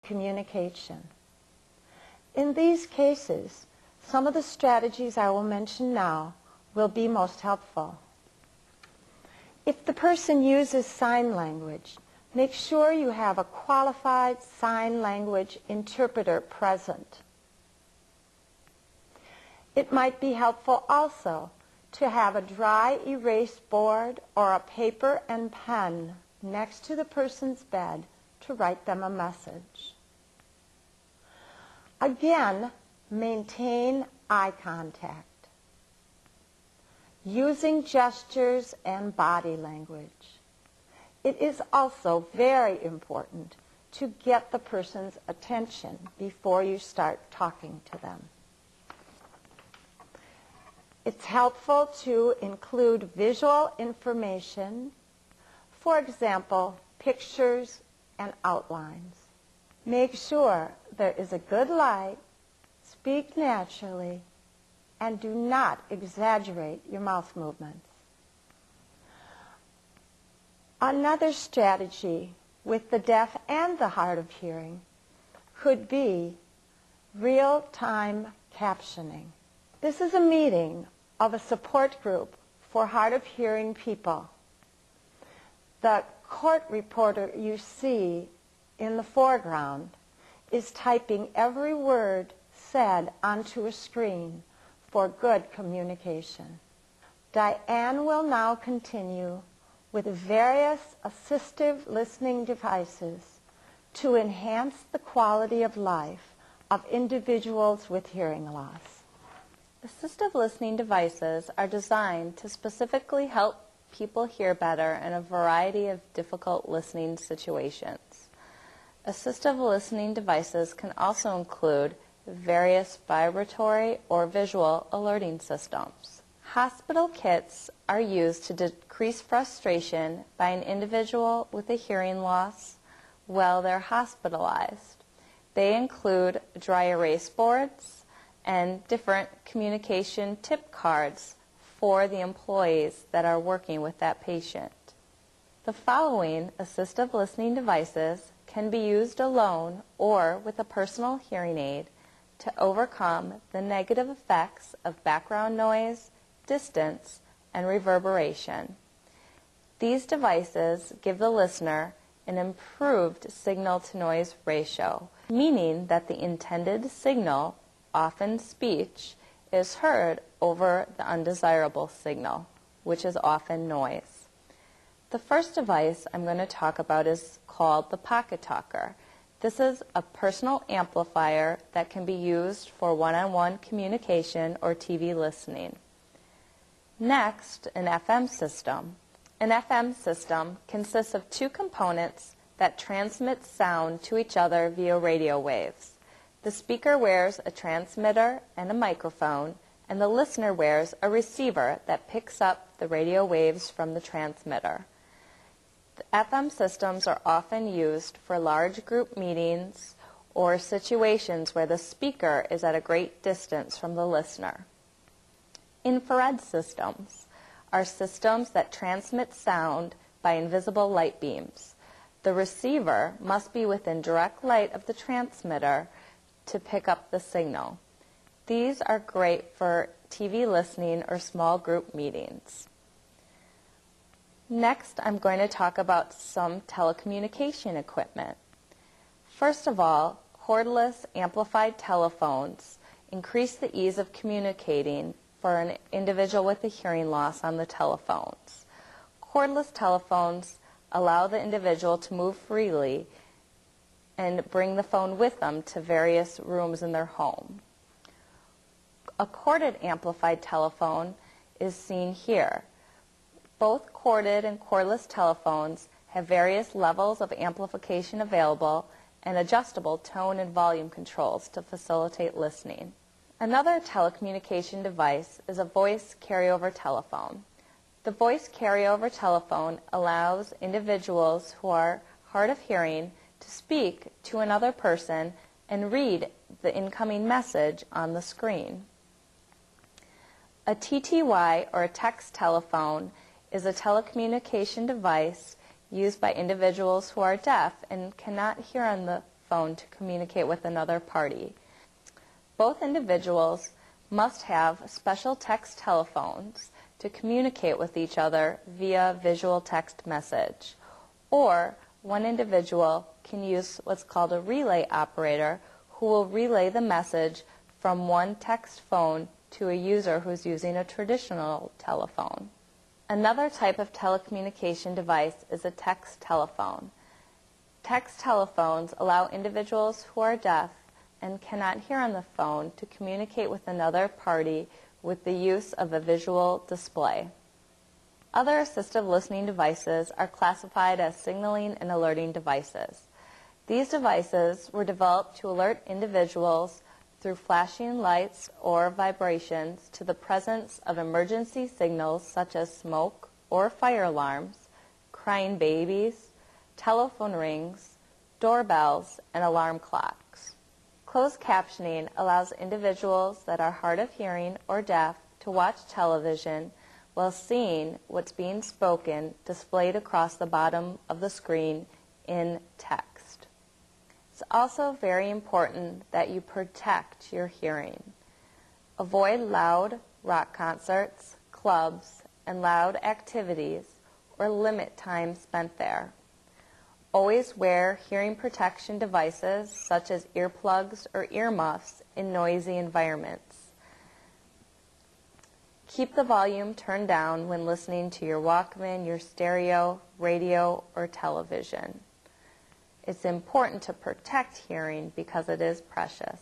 communication. In these cases, some of the strategies I will mention now will be most helpful. If the person uses sign language, make sure you have a qualified sign language interpreter present. It might be helpful also to have a dry erase board or a paper and pen next to the person's bed to write them a message. Again, maintain eye contact, using gestures and body language. It is also very important to get the person's attention before you start talking to them. It's helpful to include visual information, for example, pictures and outlines. Make sure there is a good light, speak naturally, and do not exaggerate your mouth movements. Another strategy with the deaf and the hard of hearing could be real-time captioning. This is a meeting of a support group for hard of hearing people. The court reporter you see in the foreground is typing every word said onto a screen for good communication. Diane will now continue with various assistive listening devices to enhance the quality of life of individuals with hearing loss. Assistive listening devices are designed to specifically help people hear better in a variety of difficult listening situations. Assistive listening devices can also include various vibratory or visual alerting systems. Hospital kits are used to decrease frustration by an individual with a hearing loss while they're hospitalized. They include dry erase boards and different communication tip cards for the employees that are working with that patient. The following assistive listening devices can be used alone or with a personal hearing aid to overcome the negative effects of background noise, distance, and reverberation. These devices give the listener an improved signal-to-noise ratio, meaning that the intended signal, often speech, is heard over the undesirable signal, which is often noise. The first device I'm going to talk about is called the Pocket Talker. This is a personal amplifier that can be used for one-on-one communication or TV listening. Next, an FM system. An FM system consists of two components that transmit sound to each other via radio waves. The speaker wears a transmitter and a microphone, and the listener wears a receiver that picks up the radio waves from the transmitter. The FM systems are often used for large group meetings or situations where the speaker is at a great distance from the listener. Infrared systems are systems that transmit sound by invisible light beams. The receiver must be within direct light of the transmitter to pick up the signal. These are great for TV listening or small group meetings. Next, I'm going to talk about some telecommunication equipment. First of all, cordless amplified telephones increase the ease of communicating for an individual with a hearing loss on the telephones. Cordless telephones allow the individual to move freely and bring the phone with them to various rooms in their home. A corded amplified telephone is seen here. Both corded and cordless telephones have various levels of amplification available and adjustable tone and volume controls to facilitate listening. Another telecommunication device is a voice carryover telephone. The voice carryover telephone allows individuals who are hard of hearing to speak to another person and read the incoming message on the screen. A TTY, or a text telephone, is a telecommunication device used by individuals who are deaf and cannot hear on the telephone to communicate with another party. Both individuals must have special text telephones to communicate with each other via visual text message. Or one individual can use what's called a relay operator, who will relay the message from one text phone to a user who's using a traditional telephone. Another type of telecommunication device is a text telephone. Text telephones allow individuals who are deaf and cannot hear on the phone to communicate with another party with the use of a visual display. Other assistive listening devices are classified as signaling and alerting devices. These devices were developed to alert individuals through flashing lights or vibrations to the presence of emergency signals such as smoke or fire alarms, crying babies, telephone rings, doorbells, and alarm clocks. Closed captioning allows individuals that are hard of hearing or deaf to watch television while seeing what's being spoken displayed across the bottom of the screen in text. It's also very important that you protect your hearing. Avoid loud rock concerts, clubs, and loud activities, or limit time spent there. Always wear hearing protection devices such as earplugs or earmuffs in noisy environments. Keep the volume turned down when listening to your Walkman, your stereo, radio, or television. It's important to protect hearing because it is precious.